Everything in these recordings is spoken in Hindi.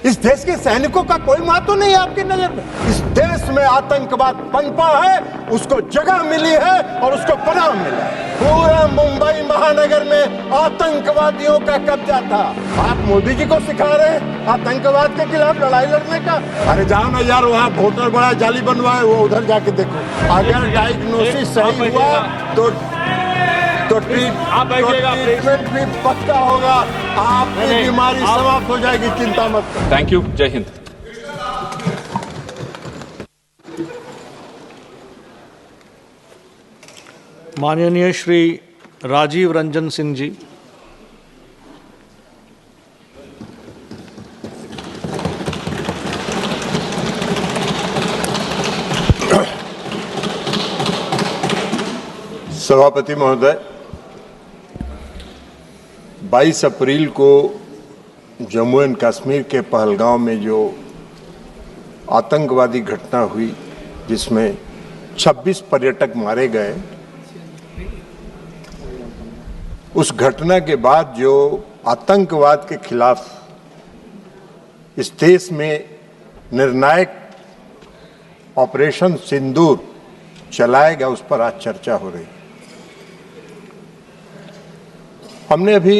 इस देश के सैनिकों का कोई महत्व नहीं है आपकी नजर में? इस देश में आतंकवाद पनपा है, उसको जगह मिली है और उसको पनाह मिला है। पूरा मुंबई महानगर में आतंकवादियों का कब्जा था। आप मोदी जी को सिखा रहे हैं आतंकवाद के खिलाफ लड़ाई लड़ने का? अरे जाओ ना यार, वहाँ वोटर बड़ा जाली बनवाए, वो उधर जाके देखो। अगर डायग्नोसिस सही हुआ तो ट्रीटमेंट भी पक्का होगा, आपकी बीमारी समाप्त हो जाएगी, चिंता मत करो। थैंक यू, जय हिंद। माननीय श्री राजीव रंजन सिंह जी। सभापति महोदय, 22 अप्रैल को जम्मू एंड कश्मीर के पहलगांव में जो आतंकवादी घटना हुई, जिसमें 26 पर्यटक मारे गए, उस घटना के बाद जो आतंकवाद के खिलाफ इस देश में निर्णायक ऑपरेशन सिंदूर चलाया गया, उस पर आज चर्चा हो रही। हमने अभी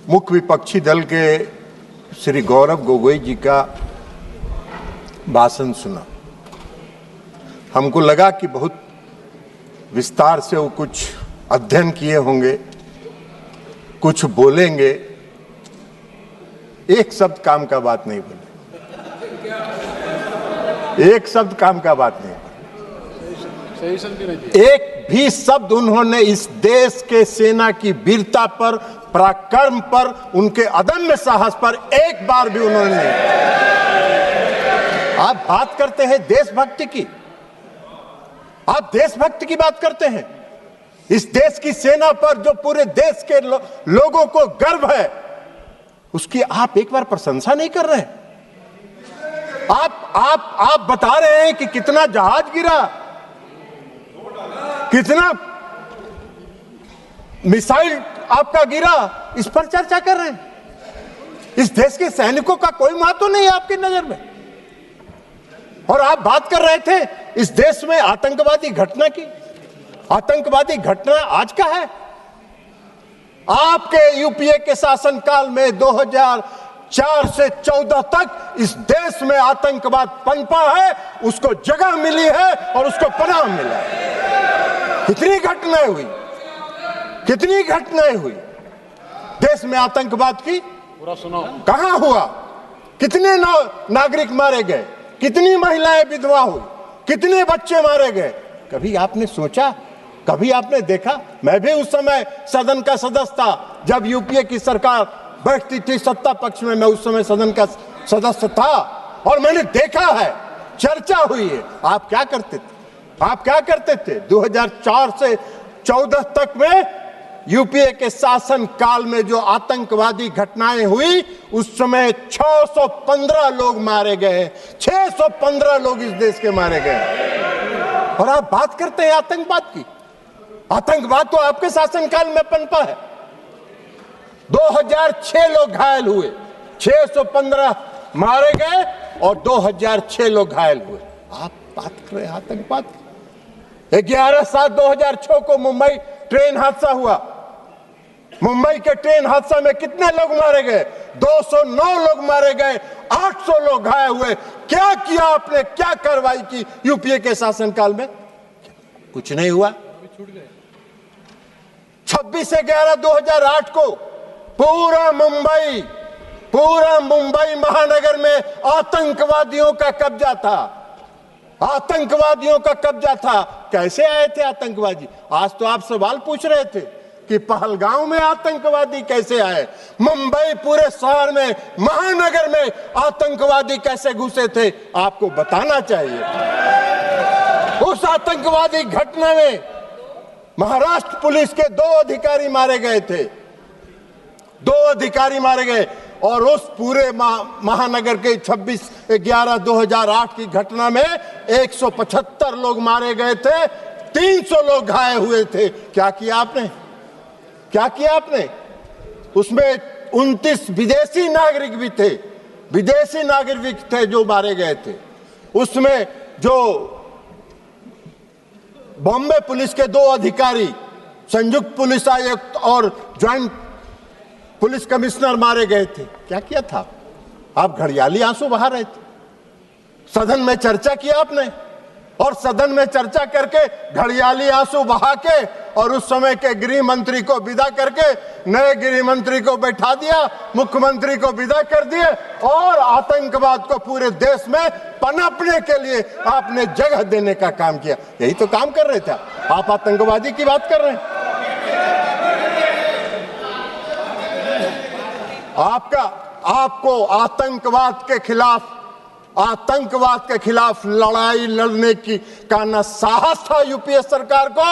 मुख्य विपक्षी दल के श्री गौरव गोगोई जी का भाषण सुना। हमको लगा कि बहुत विस्तार से वो कुछ अध्ययन किए होंगे, कुछ बोलेंगे। एक शब्द काम का बात नहीं बोले, एक शब्द काम का बात नहीं बोले। एक भी शब्द उन्होंने इस देश के सेना की वीरता पर, पराक्रम पर, उनके अदम्य साहस पर एक बार भी उन्होंने नहीं। आप बात करते हैं देशभक्ति की, आप देशभक्ति की बात करते हैं। इस देश की सेना पर जो पूरे देश के लोगों को गर्व है, उसकी आप एक बार प्रशंसा नहीं कर रहे हैं। आप बता रहे हैं कि कितना जहाज गिरा, कितना मिसाइल आपका गिरा, इस पर चर्चा कर रहे हैं। इस देश के सैनिकों का कोई महत्व नहीं है आपकी नजर में। और आप बात कर रहे थे इस देश में आतंकवादी घटना की। आतंकवादी घटना आज का है? आपके यूपीए के शासनकाल में 2004 से 14 तक इस देश में आतंकवाद पनपा है, उसको जगह मिली है और उसको पनाह मिला है। कितनी घटनाएं हुई, कितनी घटनाएं हुई देश में आतंकवाद की? पूरा सुनो। कहां हुआ? कितने नागरिक मारे गए, कितनी महिलाएं विधवा हुई, कितने बच्चे मारे गए? कभी आपने सोचा, कभी आपने देखा? मैं भी उस समय सदन का सदस्य था जब यूपीए की सरकार बैठती थी सत्ता पक्ष में। मैं उस समय सदन का सदस्य था और मैंने देखा है, चर्चा हुई है। आप क्या करते थे? आप क्या करते थे? 2004 से 14 तक में यूपीए के शासन काल में जो आतंकवादी घटनाएं हुई, उस समय 615 लोग मारे गए। 615 लोग इस देश के मारे गए। और आप बात करते हैं आतंकवाद की? आतंकवाद तो आपके शासनकाल में पनपा है। 2006 लोग घायल हुए, 615 मारे गए और 2006 लोग घायल हुए। आप बात कर रहे हैं आतंकवाद की? 11/7/2006 को मुंबई ट्रेन हादसा हुआ। मुंबई के ट्रेन हादसा में कितने लोग मारे गए? 209 लोग मारे गए, 800 लोग घायल हुए। क्या किया आपने? क्या कार्रवाई की यूपीए के शासनकाल में? कुछ नहीं हुआ। 26/11/2008 को पूरा मुंबई महानगर में आतंकवादियों का कब्जा था। आतंकवादियों का कब्जा था। कैसे आए थे आतंकवादी? आज तो आप सवाल पूछ रहे थे कि पहलगांव में आतंकवादी कैसे आए। मुंबई पूरे शहर में, महानगर में आतंकवादी कैसे घुसे थे, आपको बताना चाहिए। उस आतंकवादी घटना में महाराष्ट्र पुलिस के 2 अधिकारी मारे गए थे। 2 अधिकारी मारे गए। और उस पूरे महानगर के 26/11/2008 की घटना में 175 लोग मारे गए थे, 300 लोग घायल हुए थे। क्या किया आपने? क्या किया आपने? उसमें 29 विदेशी नागरिक भी थे, विदेशी नागरिक थे जो मारे गए थे। उसमें जो बॉम्बे पुलिस के 2 अधिकारी, संयुक्त पुलिस आयुक्त और ज्वाइंट पुलिस कमिश्नर मारे गए थे। क्या किया था? आप घड़ियाली आंसू बहा रहे थे। सदन में चर्चा किया आपने, और सदन में चर्चा करके घड़ियाली आंसू बहा के और उस समय के गृह मंत्री को विदा करके नए गृह मंत्री को बैठा दिया, मुख्यमंत्री को विदा कर दिए और आतंकवाद को पूरे देश में पनपने के लिए आपने जगह देने का काम किया। यही तो काम कर रहे थे आप। आतंकवादी की बात कर रहे हैं। आपको आतंकवाद के खिलाफ लड़ाई लड़ने का न साहस था यूपीए सरकार को,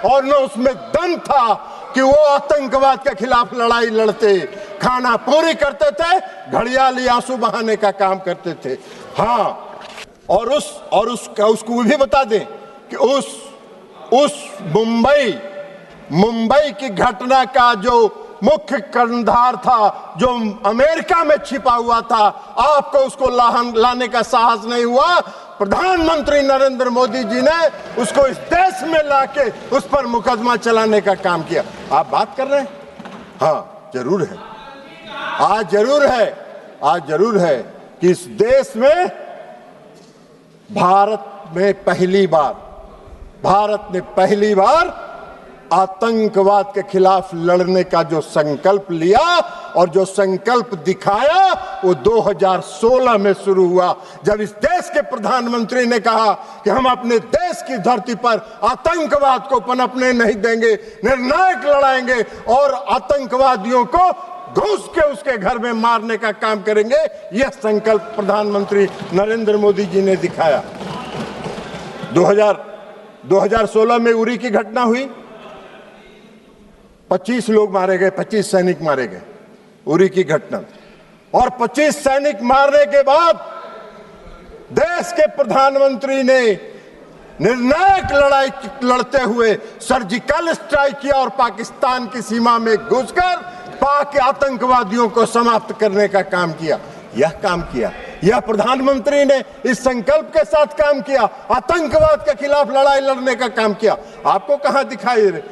और न उसमें दम था कि वो आतंकवाद के खिलाफ लड़ाई लड़ते। खाना पूरी करते थे, घड़ियाली आंसू बहाने का काम करते थे। हाँ, और उसको भी बता दें कि उस मुंबई की घटना का जो मुख्य कर्णधार था, जो अमेरिका में छिपा हुआ था, आपको उसको लाने का साहस नहीं हुआ। प्रधानमंत्री नरेंद्र मोदी जी ने उसको इस देश में लाके उस पर मुकदमा चलाने का काम किया। आप बात कर रहे हैं? हाँ, जरूर है। आज जरूर है कि इस देश में भारत ने पहली बार आतंकवाद के खिलाफ लड़ने का जो संकल्प लिया और जो संकल्प दिखाया, वो 2016 में शुरू हुआ, जब इस देश के प्रधानमंत्री ने कहा कि हम अपने देश की धरती पर आतंकवाद को पनपने नहीं देंगे, निर्णायक लड़ाएंगे और आतंकवादियों को घुस के उसके घर में मारने का काम करेंगे। यह संकल्प प्रधानमंत्री नरेंद्र मोदी जी ने दिखाया। 2016 में उरी की घटना हुई, 25 लोग मारे गए, 25 सैनिक मारे गए, उरी की घटना। और 25 सैनिक मारने के बाद देश के प्रधानमंत्री ने निर्णायक लड़ाई लड़ते हुए सर्जिकल स्ट्राइक किया और पाकिस्तान की सीमा में घुसकर पाक आतंकवादियों को समाप्त करने का काम किया। यह प्रधानमंत्री ने इस संकल्प के साथ काम किया, आतंकवाद के खिलाफ लड़ाई लड़ने का काम किया। आपको कहां दिखाई दे?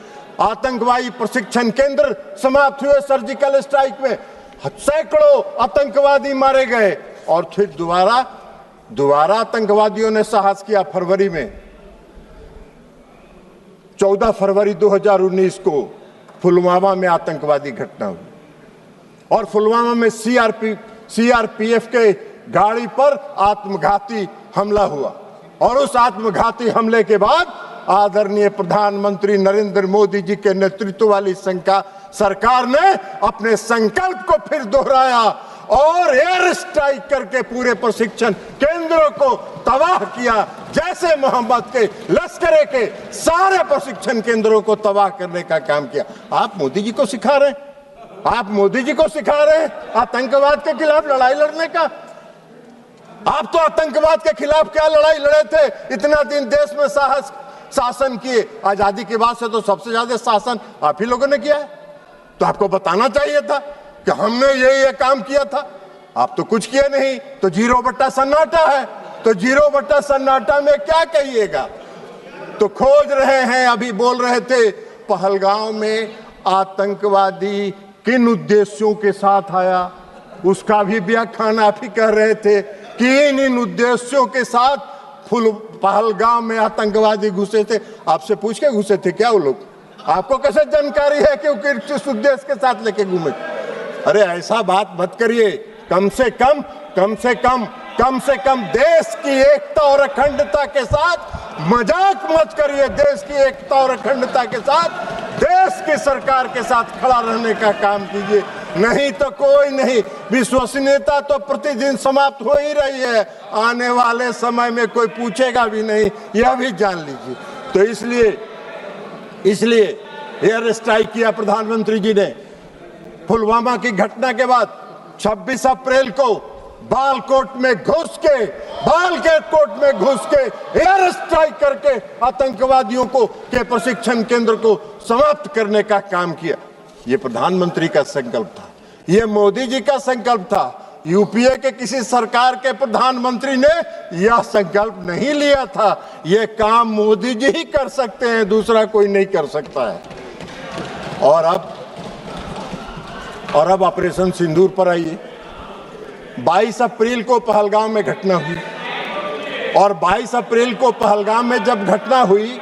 आतंकवादी प्रशिक्षण केंद्र समाप्त हुए सर्जिकल स्ट्राइक में, सैकड़ों आतंकवादी मारे गए। और फिर दोबारा आतंकवादियों ने साहस किया। फरवरी में 14 फरवरी 2019 को पुलवामा में आतंकवादी घटना हुई और पुलवामा में सीआरपीएफ के गाड़ी पर आत्मघाती हमला हुआ। और उस आत्मघाती हमले के बाद आदरणीय प्रधानमंत्री नरेंद्र मोदी जी के नेतृत्व वाली सरकार ने अपने संकल्प को फिर दोहराया और एयर स्ट्राइक करके पूरे प्रशिक्षण केंद्रों को तबाह किया। जैसे मोहम्मद के लश्कर के सारे प्रशिक्षण केंद्रों को तबाह करने का काम किया। आप मोदी जी को सिखा रहे हैं आतंकवाद के खिलाफ लड़ाई लड़ने का। आप तो आतंकवाद के खिलाफ क्या लड़ाई लड़े थे? इतना दिन देश में शासन किए। आजादी के बाद से तो सबसे ज्यादा शासन आप ही लोगों ने किया है। तो आपको बताना चाहिए था कि हमने ये काम किया था। आप तो कुछ किए नहीं, तो 0 सन्नाटा है। तो 0 सन्नाटा में क्या कहिएगा? तो खोज रहे हैं। अभी बोल रहे थे पहलगांव में आतंकवादी किन उद्देश्यों के साथ आया, उसका भी व्याख्यान आप ही कह रहे थे कि इन उद्देश्यों के साथ पहलगाम में आतंकवादी घुसे थे। आपसे पूछ के घुसे थे क्या वो लोग? आपको कैसे जानकारी है कि वो किस उद्देश्य के साथ लेके घूमे? अरे ऐसा बात मत करिए। कम से कम देश की एकता और अखंडता के साथ मजाक मत करिए। देश की एकता और अखंडता के साथ देश की सरकार के साथ खड़ा रहने का काम कीजिए। नहीं तो कोई नहीं। विश्वसनीयता तो प्रतिदिन समाप्त हो ही रही है। आने वाले समय में कोई पूछेगा भी नहीं, यह भी जान लीजिए। तो इसलिए एयर स्ट्राइक किया प्रधानमंत्री जी ने। पुलवामा की घटना के बाद 26 अप्रैल को बालकोट में घुस के एयर स्ट्राइक करके आतंकवादियों के प्रशिक्षण केंद्र को समाप्त करने का काम किया। ये प्रधानमंत्री का संकल्प था। ये मोदी जी का संकल्प था। यूपीए के किसी सरकार के प्रधानमंत्री ने यह संकल्प नहीं लिया था। यह काम मोदी जी ही कर सकते हैं, दूसरा कोई नहीं कर सकता है। और अब ऑपरेशन सिंदूर पर आइए। 22 अप्रैल को पहलगाम में घटना हुई, और 22 अप्रैल को पहलगाम में जब घटना हुई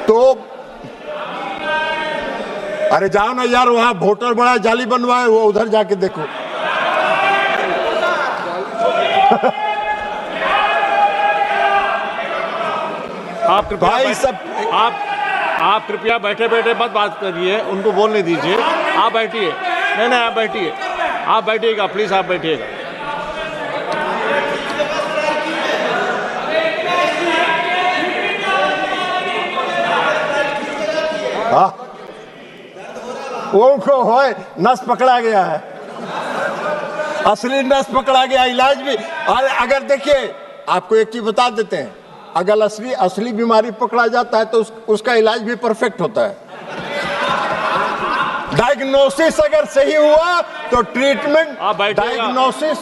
तो अरे जाओ ना यार, वहां वोटर बड़ा जाली बनवाए, वो उधर जाके देखो। आप कृपया बैठे बैठे मत बात करिए, उनको बोलने दीजिए। आप बैठिए। नहीं, आप बैठिए, आप बैठिएगा, प्लीज आप बैठिएगा। हाँ, उनको है नस पकड़ा गया है, असली नस पकड़ा गया। इलाज भी, अगर देखिए आपको एक चीज बता देते हैं, अगर असली बीमारी पकड़ा जाता है तो उसका इलाज भी परफेक्ट होता है। डायग्नोसिस अगर सही हुआ तो ट्रीटमेंट, डायग्नोसिस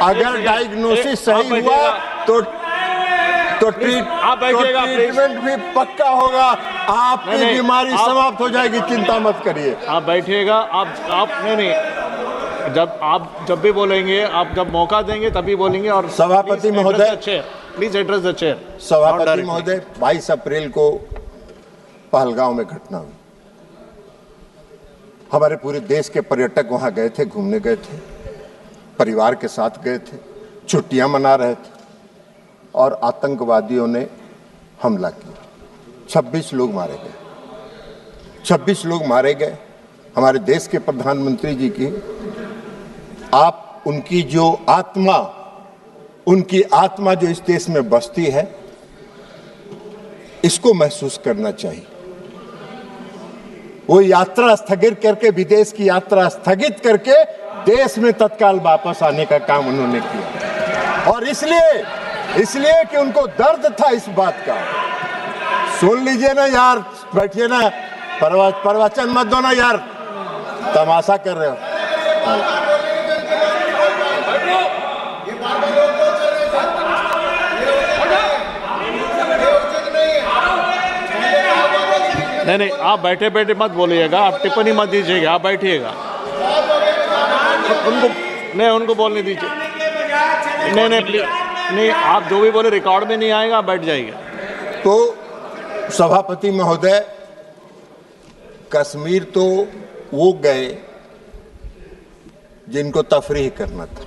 अगर डायग्नोसिस सही हुआ तो ट्रीटमेंट भी पक्का होगा। आपकी बीमारी समाप्त हो जाएगी, चिंता मत करिए। आप बैठिएगा। आप नहीं, जब भी बोलेंगे, आप जब मौका देंगे तभी बोलेंगे। और सभापति महोदय, प्लीज एड्रेस द चेयर। सभापति महोदय, 22 अप्रैल को पहलगाम में घटना हुई। हमारे पूरे देश के पर्यटक वहां गए थे, घूमने गए थे, परिवार के साथ गए थे, छुट्टियां मना रहे थे, और आतंकवादियों ने हमला किया। 26 लोग मारे गए, 26 लोग मारे गए। हमारे देश के प्रधानमंत्री जी की, आप उनकी आत्मा जो इस देश में बसती है, इसको महसूस करना चाहिए। वो यात्रा स्थगित करके, विदेश की यात्रा स्थगित करके देश में तत्काल वापस आने का काम उन्होंने किया। और इसलिए कि उनको दर्द था इस बात का। सुन लीजिए ना यार, बैठिए ना, प्रवचन मत दो ना यार, तमाशा कर रहे हो। नहीं, आप बैठे बैठे मत बोलिएगा, आप टिप्पणी मत दीजिएगा, आप बैठिएगा। उनको बोलने दीजिए। नहीं प्लीज, नहीं, आप जो भी बोले रिकॉर्ड में नहीं आएगा, आप बैठ जाइए। तो सभापति महोदय, कश्मीर तो वो गए जिनको तफरीह करना था।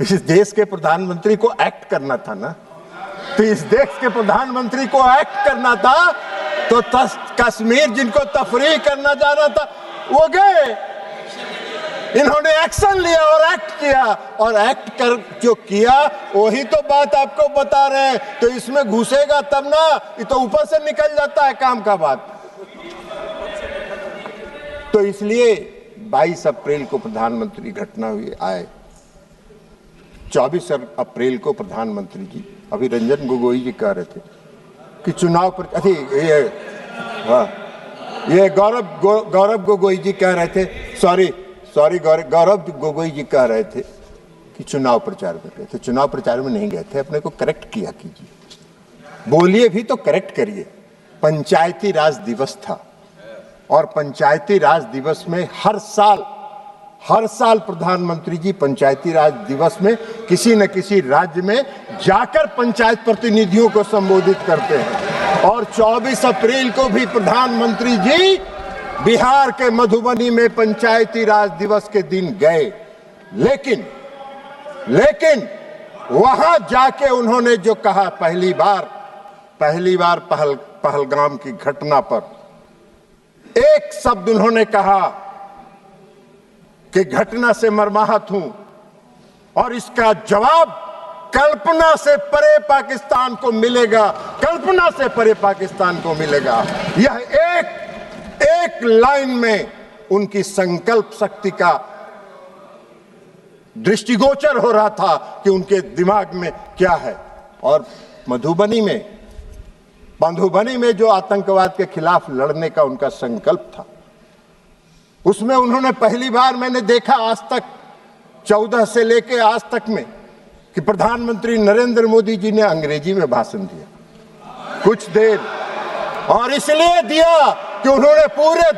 इस देश के प्रधानमंत्री को एक्ट करना था ना, तो इस देश के प्रधानमंत्री को एक्ट करना था, तो कश्मीर जिनको तफरीह करना जाना था वो गए। इन्होंने एक्शन लिया और एक्ट किया, और एक्ट कर जो किया वही तो बात आपको बता रहे हैं। तो इसमें घुसेगा तब ना, ये तो ऊपर से निकल जाता है काम का बात। तो इसलिए 22 अप्रैल को प्रधानमंत्री घटना हुई आए। 24 अप्रैल को प्रधानमंत्री जी, अभी रंजन गोगोई जी कह रहे थे कि चुनाव पर, ये गौरव गोगोई जी कह रहे थे, सॉरी गौरव गोगोई जी कह रहे थे कि चुनाव प्रचार में गए थे। चुनाव प्रचार में नहीं गए थे, अपने को करेक्ट किया कीजिए, बोलिए भी तो करेक्ट करिए। पंचायती राज दिवस था, और पंचायती राज दिवस में हर साल प्रधानमंत्री जी पंचायती राज दिवस में किसी न किसी राज्य में जाकर पंचायत प्रतिनिधियों को संबोधित करते हैं। और 24 अप्रैल को भी प्रधानमंत्री जी बिहार के मधुबनी में पंचायती राज दिवस के दिन गए। लेकिन वहां जाके उन्होंने जो कहा, पहली बार पहलगाम की घटना पर एक शब्द उन्होंने कहा कि घटना से मर्माहत हूं, और इसका जवाब कल्पना से परे पाकिस्तान को मिलेगा, कल्पना से परे पाकिस्तान को मिलेगा। यह एक लाइन में उनकी संकल्प शक्ति का दृष्टिगोचर हो रहा था कि उनके दिमाग में क्या है। और मधुबनी में जो आतंकवाद के खिलाफ लड़ने का उनका संकल्प था, उसमें उन्होंने पहली बार मैंने देखा आज तक 14 से लेके आज तक में कि प्रधानमंत्री नरेंद्र मोदी जी ने अंग्रेजी में भाषण दिया कुछ देर, और इसलिए दिया कि उन्होंने पूरे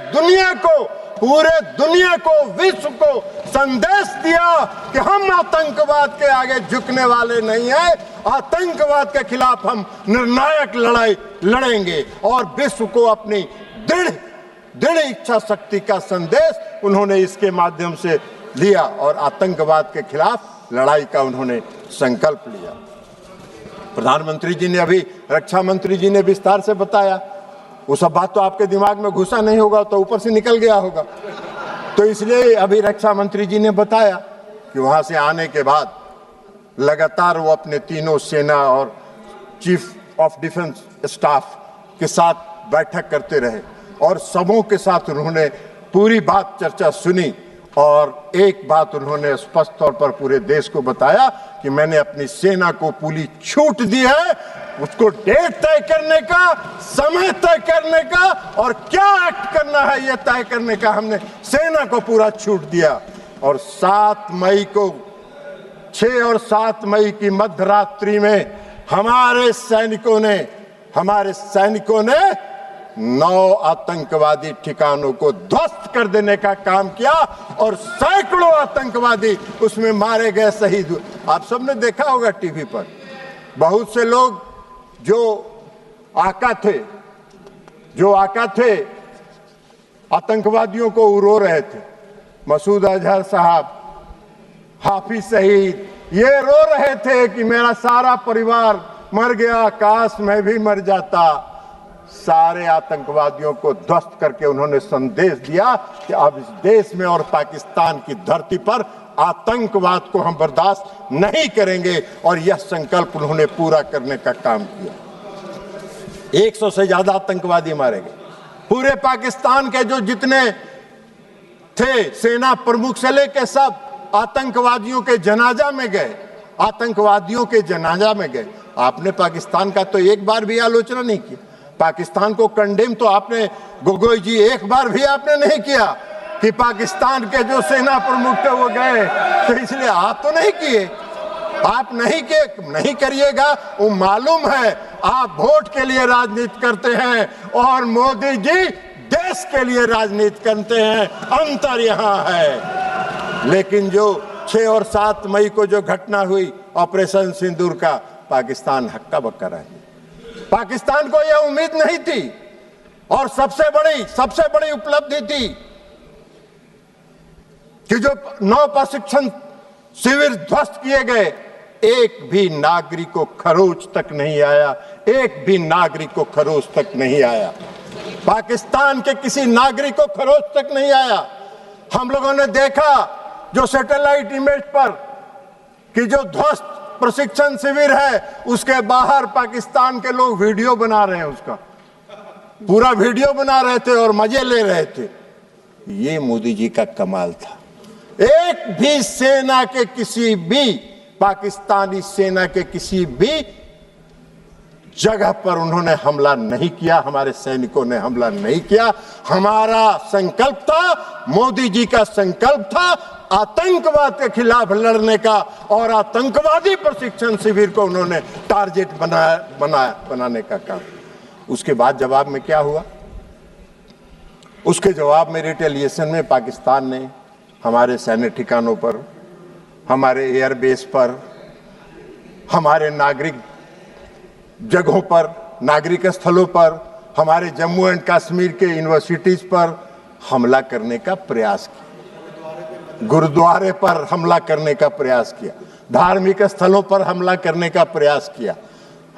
दुनिया को विश्व को संदेश दिया कि हम आतंकवाद के आगे झुकने वाले नहीं हैं, आतंकवाद के खिलाफ हम निर्णायक लड़ाई लड़ेंगे, और विश्व को अपनी दृढ़ इच्छा शक्ति का संदेश उन्होंने इसके माध्यम से लिया और आतंकवाद के खिलाफ लड़ाई का उन्होंने संकल्प लिया। प्रधानमंत्री जी ने अभी रक्षा मंत्री जी ने विस्तार से बताया, वो सब बात तो आपके दिमाग में घुसा नहीं होगा, तो ऊपर से निकल गया होगा, तो इसलिए अभी रक्षा मंत्री जी ने बताया कि वहां से आने के बाद लगातार वो अपने तीनों सेना और चीफ ऑफ डिफेंस स्टाफ के साथ बैठक करते रहे और सबों के साथ उन्होंने पूरी बात चर्चा सुनी, और एक बात उन्होंने स्पष्ट तौर पर पूरे देश को बताया कि मैंने अपनी सेना को पूरी छूट दी है, उसको डेट तय करने का, समय तय करने का और क्या एक्ट करना है यह तय करने का हमने सेना को पूरा छूट दिया। और 7 मई को 6 और 7 मई की मध्यरात्रि में हमारे सैनिकों ने 9 आतंकवादी ठिकानों को ध्वस्त कर देने का काम किया और सैकड़ों आतंकवादी उसमें मारे गए, शहीद हुए। आप सबने देखा होगा टीवी पर, बहुत से लोग जो आका थे आतंकवादियों को रो रहे थे, मसूद अजहर साहब, हाफिज शहीद, ये रो रहे थे कि मेरा सारा परिवार मर गया, काश मैं भी मर जाता। सारे आतंकवादियों को ध्वस्त करके उन्होंने संदेश दिया कि अब इस देश में और पाकिस्तान की धरती पर आतंकवाद को हम बर्दाश्त नहीं करेंगे, और यह संकल्प उन्होंने पूरा करने का काम किया। 100 से ज्यादा आतंकवादी मारे गए। पूरे पाकिस्तान के जो जितने थे सेना प्रमुख से लेकर सब आतंकवादियों के जनाजा में गए। आपने पाकिस्तान का तो एक बार भी आलोचना नहीं की, पाकिस्तान को कंडेम तो आपने, गोगोई जी, एक बार भी आपने नहीं किया कि पाकिस्तान के जो सेना प्रमुख थे वो गए, तो इसलिए आप तो नहीं किए, आप नहीं करिएगा। वो मालूम है आप वोट के लिए राजनीति करते हैं और मोदी जी देश के लिए राजनीति करते हैं, अंतर यहाँ है। लेकिन जो 6 और 7 मई को जो घटना हुई ऑपरेशन सिंदूर का, पाकिस्तान हक्का बक्का रह गया। पाकिस्तान को यह उम्मीद नहीं थी, और सबसे बड़ी उपलब्धि थी कि जो 9 प्रशिक्षण शिविर ध्वस्त किए गए, एक भी नागरिक को खरोच तक नहीं आया, पाकिस्तान के किसी नागरिक को खरोच तक नहीं आया। हम लोगों ने देखा जो सैटेलाइट इमेज पर कि जो ध्वस्त प्रशिक्षण शिविर है उसके बाहर पाकिस्तान के लोग वीडियो बना रहे हैं, उसका पूरा वीडियो बना रहे थे और मजे ले रहे थे। ये मोदी जी का कमाल था। एक भी सेना के किसी भी पाकिस्तानी सेना के किसी भी जगह पर उन्होंने हमला नहीं किया, हमारे सैनिकों ने हमला नहीं किया। हमारा संकल्प था, मोदी जी का संकल्प था आतंकवाद के खिलाफ लड़ने का, और आतंकवादी प्रशिक्षण शिविर को उन्होंने टारगेट बनाने का काम। उसके बाद जवाब में क्या हुआ? उसके जवाब में रिटेलिएशन में पाकिस्तान ने हमारे सैन्य ठिकानों पर, हमारे एयरबेस पर, हमारे नागरिक जगहों पर, नागरिक स्थलों पर, हमारे जम्मू एंड कश्मीर के यूनिवर्सिटीज पर हमला करने का प्रयास किया, गुरुद्वारे पर हमला करने का प्रयास किया, धार्मिक स्थलों पर हमला करने का प्रयास किया।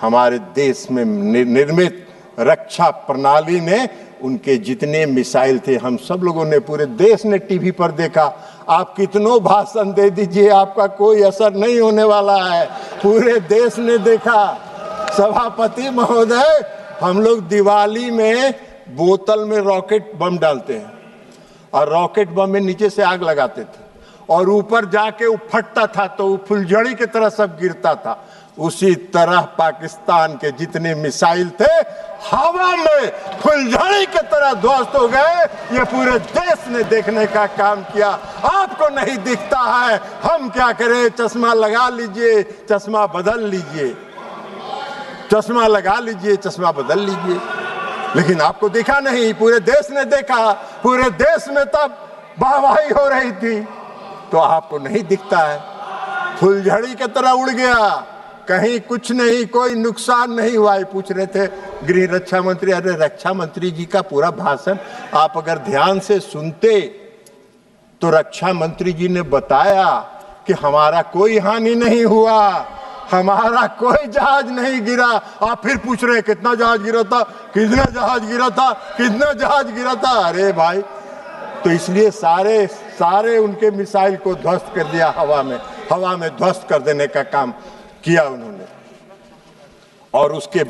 हमारे देश में निर्मित रक्षा प्रणाली ने उनके जितने मिसाइल थे, हम सब लोगों ने, पूरे देश ने टीवी पर देखा। आप कितनों भाषण दे दीजिए, आपका कोई असर नहीं होने वाला है। पूरे देश ने देखा। सभापति महोदय, हम लोग दिवाली में बोतल में रॉकेट बम डालते हैं और रॉकेट बम में नीचे से आग लगाते थे, और ऊपर जाके वो फटता था तो वो फुलझड़ी की तरह सब गिरता था। उसी तरह पाकिस्तान के जितने मिसाइल थे हवा में फुलझड़ी की तरह ध्वस्त हो गए। ये पूरे देश ने देखने का काम किया। आपको नहीं दिखता है, हम क्या करें? चश्मा लगा लीजिए, चश्मा बदल लीजिए, चश्मा लगा लीजिए, चश्मा बदल लीजिए। लेकिन आपको दिखा नहीं, पूरे देश ने देखा। पूरे देश में तब वाहवाही हो रही थी, तो आपको नहीं दिखता है। फुलझड़ी की तरह उड़ गया, कहीं कुछ नहीं, कोई नुकसान नहीं हुआ। पूछ रहे थे गृह रक्षा मंत्री, अरे रक्षा मंत्री जी का पूरा भाषण आप अगर ध्यान से सुनते तो रक्षा मंत्री जी ने बताया कि हमारा कोई हानि नहीं हुआ, हमारा कोई जहाज नहीं गिरा। आप फिर पूछ रहे हैं कितना जहाज गिरा था, कितना जहाज गिरा था, कितना जहाज गिरा था। अरे भाई, तो इसलिए सारे उनके मिसाइल को ध्वस्त कर दिया, हवा में ध्वस्त कर देने का काम किया उन्होंने। और उसके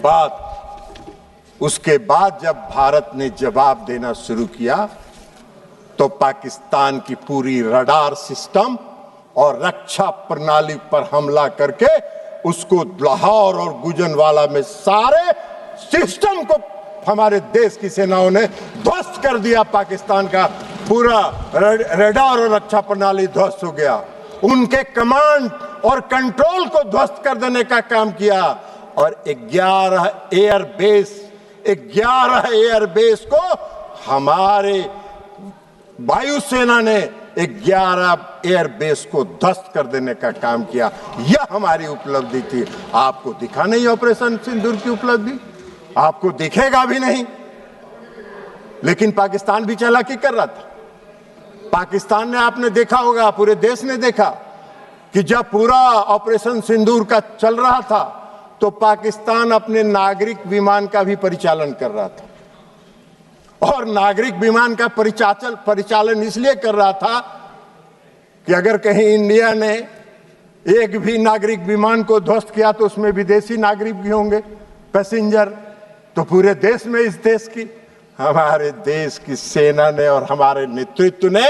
बाद जब भारत ने जवाब देना शुरू किया तो पाकिस्तान की पूरी रडार सिस्टम और रक्षा प्रणाली पर हमला करके उसको लाहौर और गुजरांवाला में सारे सिस्टम को हमारे देश की सेनाओं ने ध्वस्त कर दिया। पाकिस्तान का पूरा रडार और रक्षा प्रणाली ध्वस्त हो गया। उनके कमांड और कंट्रोल को ध्वस्त कर देने का काम किया। और 11 एयरबेस को हमारे वायुसेना ने 11 एयरबेस को ध्वस्त कर देने का काम किया। यह हमारी उपलब्धि थी। आपको दिखा नहीं ऑपरेशन सिंदूर की उपलब्धि, आपको दिखेगा भी नहीं। लेकिन पाकिस्तान भी चालाकी कर रहा था। पाकिस्तान ने, आपने देखा होगा, पूरे देश ने देखा कि जब पूरा ऑपरेशन सिंदूर का चल रहा था तो पाकिस्तान अपने नागरिक विमान का भी परिचालन कर रहा था। और नागरिक विमान का परिचालन इसलिए कर रहा था कि अगर कहीं इंडिया ने एक भी नागरिक विमान को ध्वस्त किया तो उसमें विदेशी नागरिक भी होंगे, पैसेंजर। तो पूरे देश में इस देश की, हमारे देश की सेना ने और हमारे नेतृत्व ने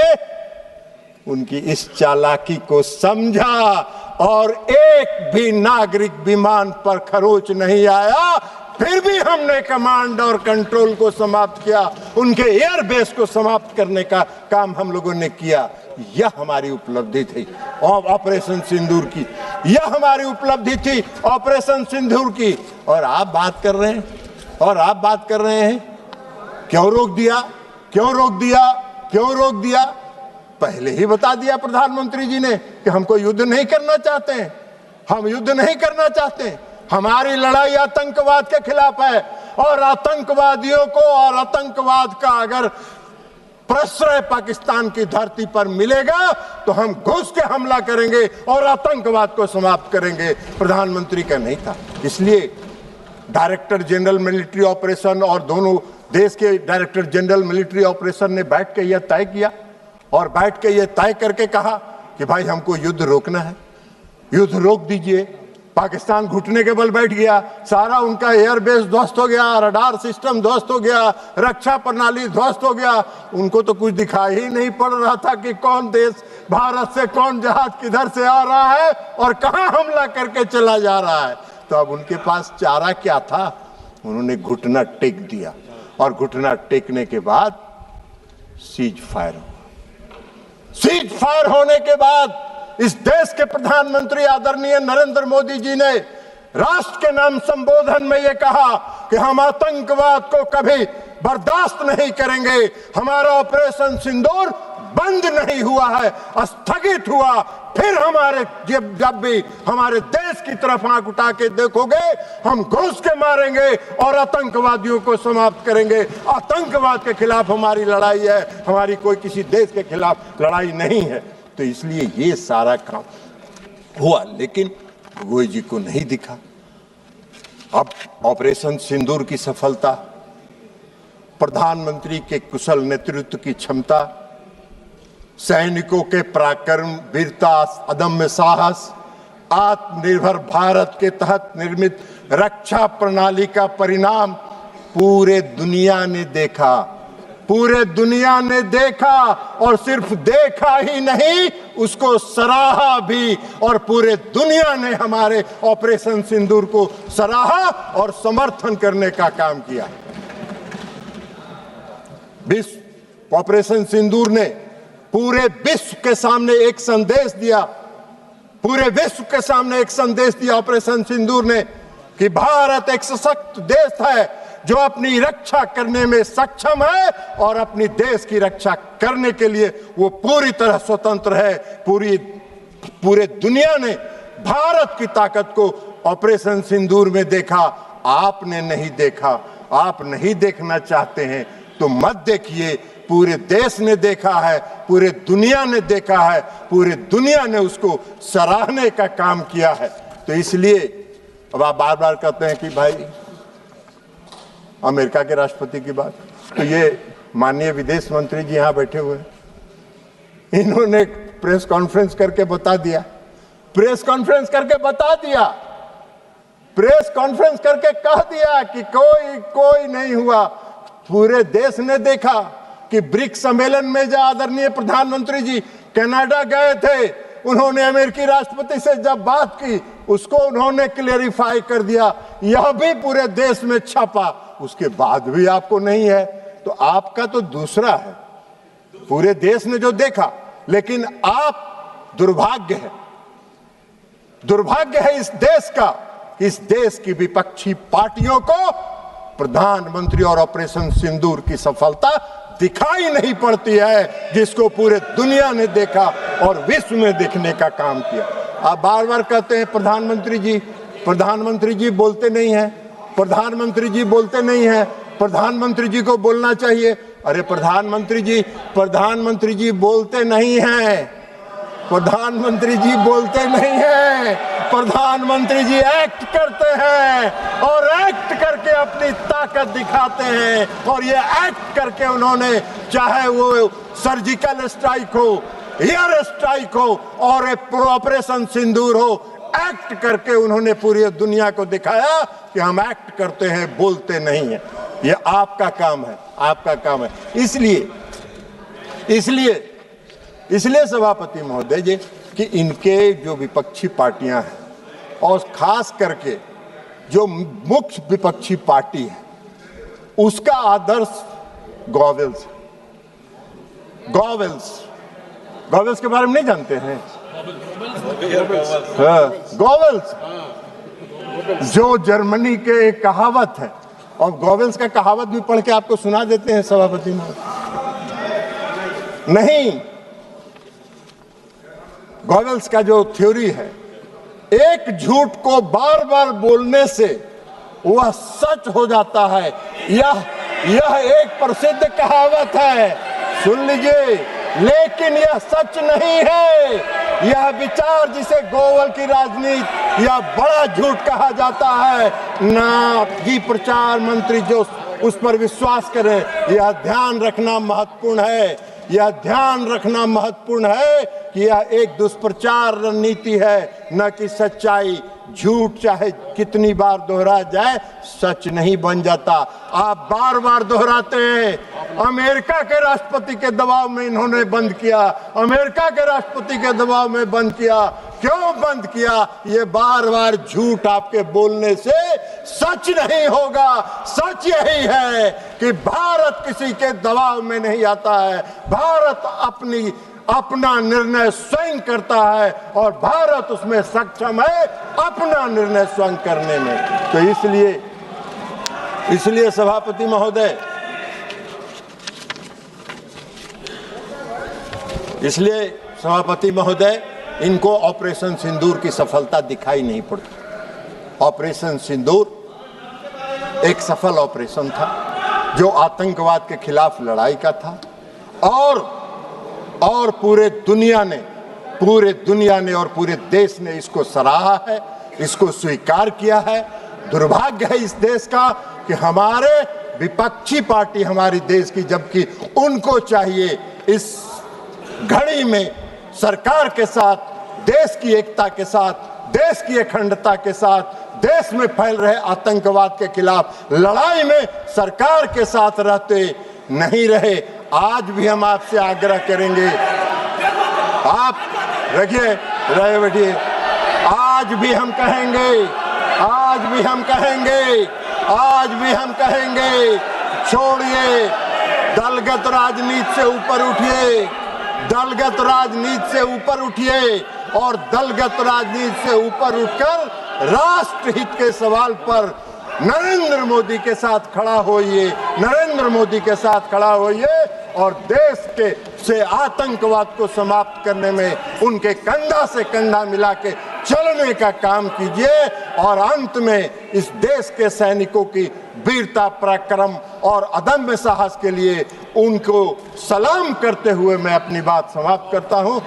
उनकी इस चालाकी को समझा और एक भी नागरिक विमान पर खरोच नहीं आया। फिर भी हमने कमांड और कंट्रोल को समाप्त किया, उनके एयरबेस को समाप्त करने का काम हम लोगों ने किया। यह हमारी उपलब्धि थी ऑपरेशन सिंदूर की, यह हमारी उपलब्धि थी ऑपरेशन सिंदूर की। और आप बात कर रहे हैं क्यों रोक दिया, क्यों रोक दिया, क्यों रोक दिया? पहले ही बता दिया प्रधानमंत्री जी ने कि हमको युद्ध नहीं करना चाहते हैं, हम युद्ध नहीं करना चाहते। हमारी लड़ाई आतंकवाद के खिलाफ है और आतंकवादियों को और आतंकवाद का अगर प्रश्रय पाकिस्तान की धरती पर मिलेगा तो हम घुस के हमला करेंगे और आतंकवाद को समाप्त करेंगे। प्रधानमंत्री का नहीं था। इसलिए डायरेक्टर जनरल मिलिट्री ऑपरेशन और दोनों देश के डायरेक्टर जनरल मिलिट्री ऑपरेशन ने बैठ के यह तय किया और बैठ के यह तय करके कहा कि भाई हमको युद्ध रोकना है, युद्ध रोक दीजिए। पाकिस्तान घुटने के बल बैठ गया, सारा उनका एयरबेस ध्वस्त हो गया, रडार सिस्टम ध्वस्त हो गया, रक्षा प्रणाली ध्वस्त हो गया। उनको तो कुछ दिखाई ही नहीं पड़ रहा था कि कौन देश, भारत से कौन जहाज किधर से आ रहा है और कहां हमला करके चला जा रहा है। तो अब उनके पास चारा क्या था? उन्होंने घुटना टेक दिया और घुटना टेकने के बाद सीज फायर हुआ। सीज फायर होने के बाद इस देश के प्रधानमंत्री आदरणीय नरेंद्र मोदी जी ने राष्ट्र के नाम संबोधन में यह कहा कि हम आतंकवाद को कभी बर्दाश्त नहीं करेंगे। हमारा ऑपरेशन सिंदूर बंद नहीं हुआ है, स्थगित हुआ। फिर हमारे जब भी हमारे देश की तरफ आंख उठा के देखोगे, हम घुस के मारेंगे और आतंकवादियों को समाप्त करेंगे। आतंकवाद के खिलाफ हमारी लड़ाई है, हमारी कोई किसी देश के खिलाफ लड़ाई नहीं है। तो इसलिए ये सारा काम हुआ, लेकिन गोगोई जी को नहीं दिखा। अब ऑपरेशन सिंदूर की सफलता, प्रधानमंत्री के कुशल नेतृत्व की क्षमता, सैनिकों के पराक्रम, वीरता, अदम्य साहस, आत्मनिर्भर भारत के तहत निर्मित रक्षा प्रणाली का परिणाम पूरे दुनिया ने देखा। पूरे दुनिया ने देखा और सिर्फ देखा ही नहीं, उसको सराहा भी और पूरे दुनिया ने हमारे ऑपरेशन सिंदूर को सराहा और समर्थन करने का काम किया। विश्व ऑपरेशन सिंदूर ने पूरे विश्व के सामने एक संदेश दिया, पूरे विश्व के सामने एक संदेश दिया ऑपरेशन सिंदूर ने कि भारत एक सशक्त देश है जो अपनी रक्षा करने में सक्षम है और अपनी देश की रक्षा करने के लिए वो पूरी तरह स्वतंत्र है। पूरे दुनिया ने भारत की ताकत को ऑपरेशन सिंदूर में देखा, आपने नहीं देखा। आप नहीं देखना चाहते हैं तो मत देखिए, पूरे देश ने देखा है, पूरे दुनिया ने देखा है, पूरे दुनिया ने उसको सराहने का काम किया है। तो इसलिए अब आप बार बार कहते हैं कि भाई अमेरिका के राष्ट्रपति की बात, तो ये माननीय विदेश मंत्री जी यहाँ बैठे हुए हैं, इन्होंने प्रेस कॉन्फ्रेंस करके बता दिया, प्रेस कॉन्फ्रेंस करके बता दिया, प्रेस कॉन्फ्रेंस करके कह दिया कि कोई नहीं हुआ। पूरे देश ने देखा कि ब्रिक्स सम्मेलन में जो आदरणीय प्रधानमंत्री जी कनाडा गए थे, उन्होंने अमेरिकी राष्ट्रपति से जब बात की उसको उन्होंने क्लेरिफाई कर दिया, यह भी पूरे देश में छपा, उसके बाद भी आपको नहीं है तो आपका तो दूसरा है। पूरे देश ने जो देखा, लेकिन आप दुर्भाग्य है इस देश का, इस देश की विपक्षी पार्टियों को प्रधानमंत्री और ऑपरेशन सिंदूर की सफलता दिखाई नहीं पड़ती है, जिसको पूरे दुनिया ने देखा और विश्व में देखने का काम किया। आप बार बार कहते हैं प्रधानमंत्री जी बोलते नहीं हैं, प्रधानमंत्री जी बोलते नहीं हैं, प्रधानमंत्री जी को बोलना चाहिए। अरे प्रधानमंत्री जी बोलते नहीं हैं, प्रधानमंत्री जी बोलते नहीं हैं, प्रधानमंत्री जी एक्ट करते हैं और एक्ट करके अपनी ताकत दिखाते हैं। और ये एक्ट करके उन्होंने, चाहे वो सर्जिकल स्ट्राइक हो, एयर स्ट्राइक हो और ऑपरेशन सिंदूर हो, एक्ट करके उन्होंने पूरी दुनिया को दिखाया कि हम एक्ट करते हैं, बोलते नहीं हैं। ये आपका काम है, आपका काम है। इसलिए सभापति महोदय जी कि इनके जो विपक्षी पार्टियां हैं और खास करके जो मुख्य विपक्षी पार्टी है उसका आदर्श गॉवेल्स के बारे में नहीं जानते हैं? गॉवेल्स जो जर्मनी के एक कहावत है, और गॉवेल्स का कहावत भी पढ़ के आपको सुना देते हैं सभापति महोदय। नहीं, गॉवेल्स का जो थ्योरी है, एक झूठ को बार बार बोलने से वह सच हो जाता है। यह एक प्रसिद्ध कहावत है, सुन लीजिए, लेकिन यह सच नहीं है। यह विचार जिसे गोवल की राजनीति या बड़ा झूठ कहा जाता है ना, कि प्रचार मंत्री जो उस पर विश्वास करें, यह ध्यान रखना महत्वपूर्ण है। यह ध्यान रखना महत्वपूर्ण है कि यह एक दुष्प्रचार रणनीति है, न कि सच्चाई। झूठ चाहे कितनी बार दोहराया जाए, सच नहीं बन जाता। आप बार बार दोहराते हैं। अमेरिका के राष्ट्रपति के दबाव में इन्होंने बंद किया, अमेरिका के राष्ट्रपति के दबाव में बंद किया। क्यों बंद किया? ये बार बार झूठ आपके बोलने से सच नहीं होगा। सच यही है कि भारत किसी के दबाव में नहीं आता है। भारत अपना निर्णय स्वयं करता है और भारत उसमें सक्षम है अपना निर्णय स्वयं करने में। तो इसलिए सभापति महोदय, इनको ऑपरेशन सिंदूर की सफलता दिखाई नहीं पड़ती। ऑपरेशन सिंदूर एक सफल ऑपरेशन था जो आतंकवाद के खिलाफ लड़ाई का था, और पूरे दुनिया ने और पूरे देश ने इसको सराहा है, इसको स्वीकार किया है। दुर्भाग्य है इस देश का कि हमारे विपक्षी पार्टी हमारी देश की, जबकि उनको चाहिए इस घड़ी में सरकार के साथ, देश की एकता के साथ, देश की अखंडता के साथ, देश में फैल रहे आतंकवाद के खिलाफ लड़ाई में सरकार के साथ रहते नहीं रहे। आज भी हम आपसे आग्रह करेंगे, आप रखिए, रहे बैठिए। आज भी हम कहेंगे, आज भी हम कहेंगे, आज भी हम कहेंगे, छोड़िए दलगत राजनीति से ऊपर उठिए, दलगत राजनीति से ऊपर उठिए और दलगत राजनीति से ऊपर उठकर राष्ट्रहित के सवाल पर नरेंद्र मोदी के साथ खड़ा होइए, नरेंद्र मोदी के साथ खड़ा होइए और देश के से आतंकवाद को समाप्त करने में उनके कंधा से कंधा मिला के चलने का काम कीजिए। और अंत में इस देश के सैनिकों की वीरता, पराक्रम और अदम्य साहस के लिए उनको सलाम करते हुए मैं अपनी बात समाप्त करता हूं।